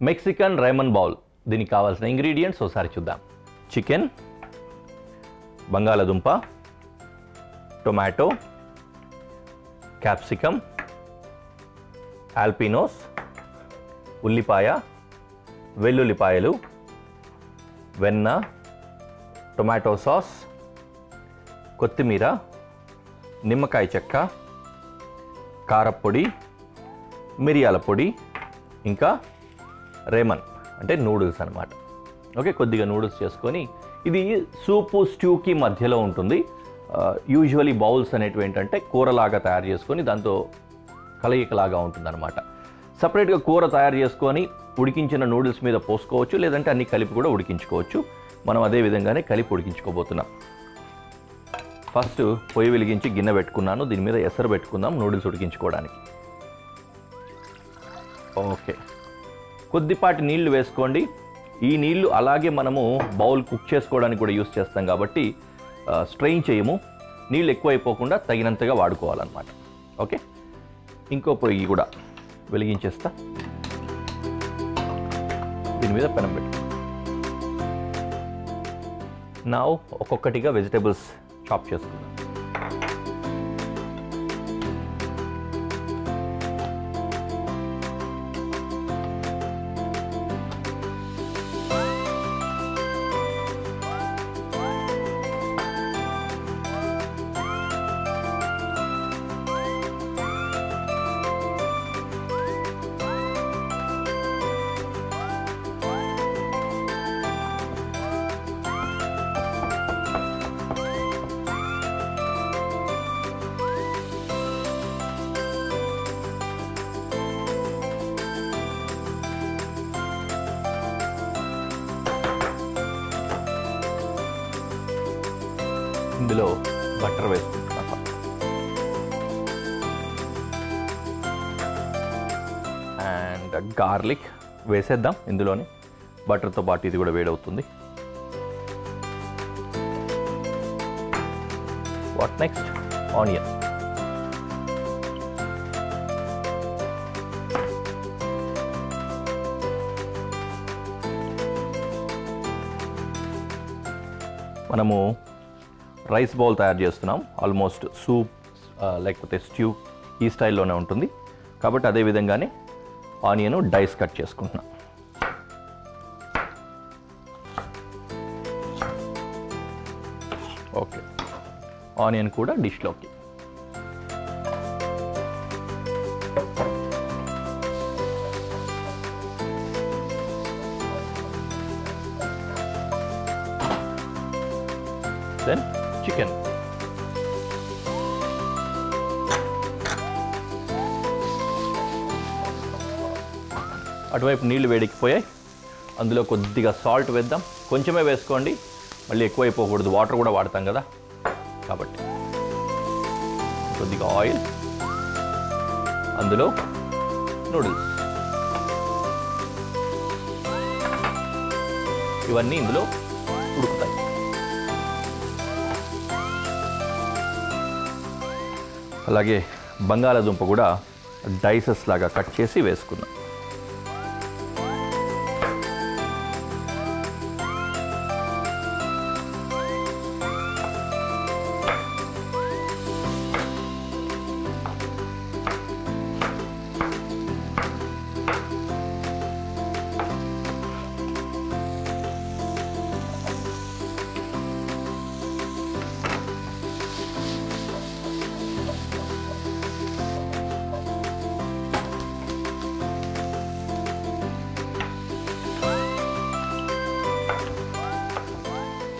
Mexican రైమన్ bowl. దీనికి కావాల్సిన ingredients ఒకసారి చూద్దాం. చికెన్, బంగాళదుంప, టొమాటో, క్యాప్సికమ్, ఆల్పినోస్, ఉల్లిపాయ, వెల్లుల్లిపాయలు, వెన్న, టొమాటో సాస్, కొత్తిమీర, నిమ్మకాయ చెక్క, కారప్పొడి, మిరియాల పొడి, ఇంకా రేమన్ అంటే నూడిల్స్ అన్నమాట. ఓకే, కొద్దిగా నూడిల్స్ చేసుకొని, ఇది సూపు స్ట్యూకి మధ్యలో ఉంటుంది. యూజువలీ బౌల్స్ అనేటివి ఏంటంటే కూరలాగా తయారు చేసుకొని దాంతో కలయికలాగా ఉంటుందన్నమాట. సపరేట్గా కూర తయారు చేసుకొని ఉడికించిన నూడిల్స్ మీద పోసుకోవచ్చు, లేదంటే అన్ని కలిపి కూడా ఉడికించుకోవచ్చు. మనం అదే విధంగానే కలిపి ఉడికించుకోబోతున్నాం. ఫస్ట్ పొయ్యి వెలిగించి గిన్నె పెట్టుకున్నాను. దీని మీద ఎసరు పెట్టుకుందాం నూడిల్స్ ఉడికించుకోవడానికి. ఓకే, కొద్దిపాటి నీళ్లు వేసుకోండి. ఈ నీళ్లు అలాగే మనము బౌల్ కుక్ చేసుకోవడానికి కూడా యూస్ చేస్తాం కాబట్టి స్ట్రెయిన్ చేయము. నీళ్ళు ఎక్కువైపోకుండా తగినంతగా వాడుకోవాలన్నమాట. ఓకే, ఇంకో పొయ్యి కూడా వెలిగించేస్తా. దీని మీద పెనం పెట్టు. నా ఒక్కొక్కటిగా వెజిటేబుల్స్ చాప్ చేసుకుందాం. ఇందులో బటర్ వేసుకుంటున్నాం. అండ్ గార్లిక్ వేసేద్దాం ఇందులోనే. బటర్తో పాటు ఇది కూడా వేడవుతుంది. What next? ఆనియన్. మనము రైస్ బౌల్ తయారు చేస్తున్నాం. ఆల్మోస్ట్ సూప్ లేకపోతే స్ట్యూ ఈ స్టైల్లోనే ఉంటుంది కాబట్టి అదే విధంగానే ఆనియన్ డైస్ కట్ చేసుకుంటున్నాం. ఓకే, ఆనియన్ కూడా డిష్లోకి. Then chicken. అటువైపు నీళ్లు వేడెక్కిపోయాయి. అందులో కొద్దిగా సాల్ట్ వేద్దాం. కొంచెమే వేసుకోండి, మళ్ళీ ఎక్కువైపోకూడదు. వాటర్ కూడా వాడతాం కదా కాబట్టి. కొద్దిగా ఆయిల్, అందులో నూడిల్స్, ఇవన్నీ ఇందులో ఉడుకుతాయి. అలాగే బంగాళాదుంప కూడా డైసెస్ లాగా కట్ చేసి వేసుకుందాం.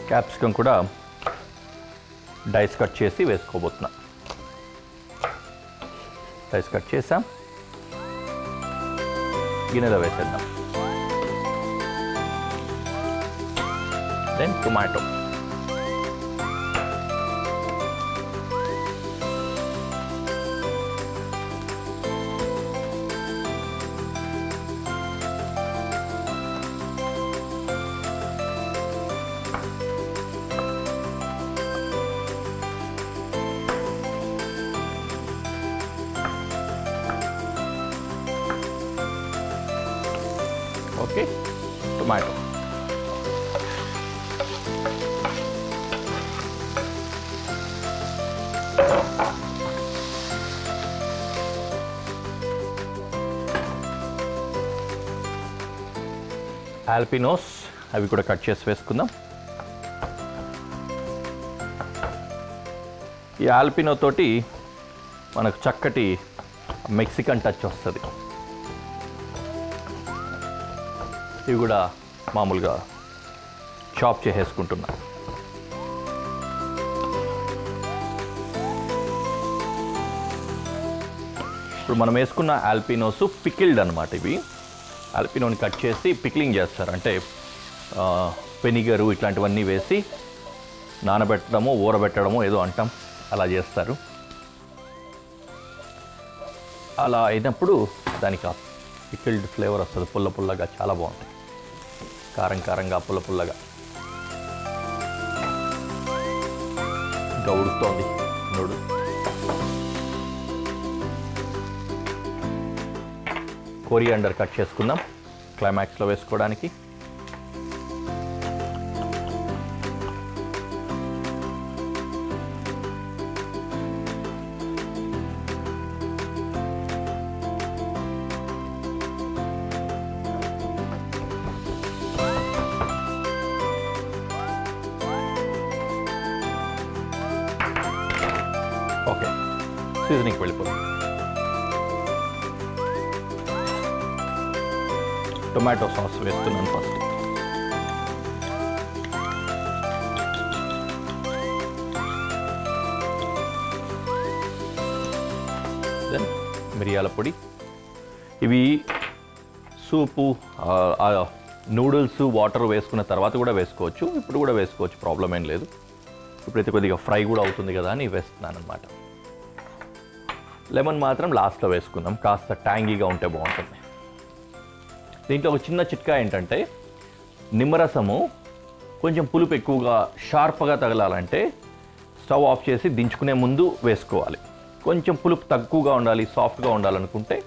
క్యాప్సికమ్ కూడా డైస్ కట్ చేసి వేసుకోబోతున్నా. డైస్ కట్ చేసాం, గిన్నెలో వేసేద్దాం. Then tomato. Okay, tomato. ఆల్పినోస్ అవి కూడా కట్ చేసి వేసుకుందాం. ఈ ఆల్పినో తోటి మనకు చక్కటి మెక్సికన్ టచ్ వస్తుంది. ఇవి కూడా మామూలుగా చాప్ చేసేసుకుంటున్నా. ఇప్పుడు మనం వేసుకున్న ఆల్పినోస్ పికిల్డ్ అనమాట. ఇవి ఆల్పినోని కట్ చేసి పిక్లింగ్ చేస్తారు, అంటే వెనిగరు ఇట్లాంటివన్నీ వేసి నానబెట్టడము ఊరబెట్టడము ఏదో అంటాం, అలా చేస్తారు. అలా అయినప్పుడు దానికి ఆ పికిల్డ్ ఫ్లేవర్ వస్తుంది, పుల్ల పుల్లగా, చాలా బాగుంటాయి. కారం కారంగా, పుల్ల పుల్లగా. ఇంకా ఉడుకుతోంది నూడిల్స్. కొరియాండర్ కట్ చేసుకుందాం క్లైమాక్స్లో వేసుకోవడానికి. ఓకే, సీజనింగ్కి వెళ్ళిపోతుంది. టొమాటో సాస్ వేస్తున్నాను ఫస్ట్. దెన్ మిరియాల పొడి. ఇవి సూపు, నూడిల్స్ వాటర్ వేసుకున్న తర్వాత కూడా వేసుకోవచ్చు, ఇప్పుడు కూడా వేసుకోవచ్చు, ప్రాబ్లం ఏం లేదు. ఇప్పుడైతే కొద్దిగా ఫ్రై కూడా అవుతుంది కదా అని వేస్తున్నాను అనమాట. లెమన్ మాత్రం లాస్ట్లో వేసుకుందాం, కాస్త ట్యాంగీగా ఉంటే బాగుంటుంది. దీంట్లో ఒక చిన్న చిట్కా ఏంటంటే, నిమ్మరసము కొంచెం పులుపు ఎక్కువగా షార్ప్గా తగలాలంటే స్టవ్ ఆఫ్ చేసి దించుకునే ముందు వేసుకోవాలి. కొంచెం పులుపు తక్కువగా ఉండాలి, సాఫ్ట్గా ఉండాలనుకుంటే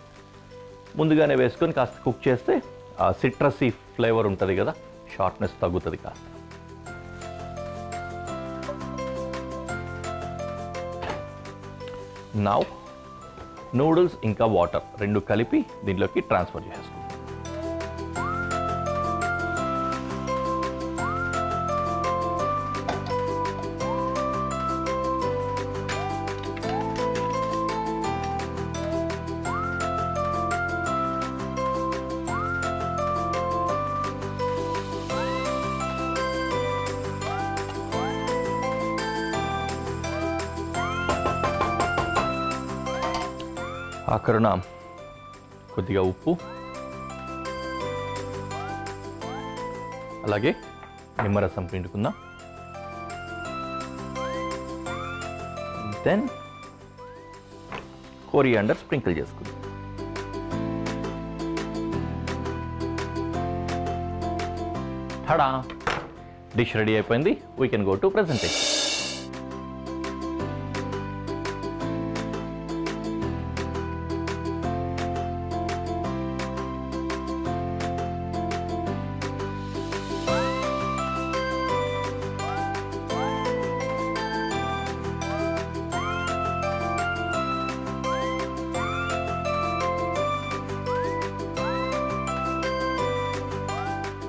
ముందుగానే వేసుకొని కాస్త కుక్ చేస్తే ఆ సిట్రసీ ఫ్లేవర్ ఉంటుంది కదా, షార్ప్నెస్ తగ్గుతుంది కాస్త. నౌ నూడిల్స్ ఇంకా వాటర్ రెండు కలిపి దీంట్లోకి ట్రాన్స్ఫర్ చేసుకుంటాం. ఆఖరున కొద్దిగా ఉప్పు, అలాగే నిమ్మరసం పిండుకుందాం. దెన్ కొరియాండర్ స్ప్రింకిల్ చేసుకుందాం. టడా, డిష్ రెడీ అయిపోయింది. We can go to presentation.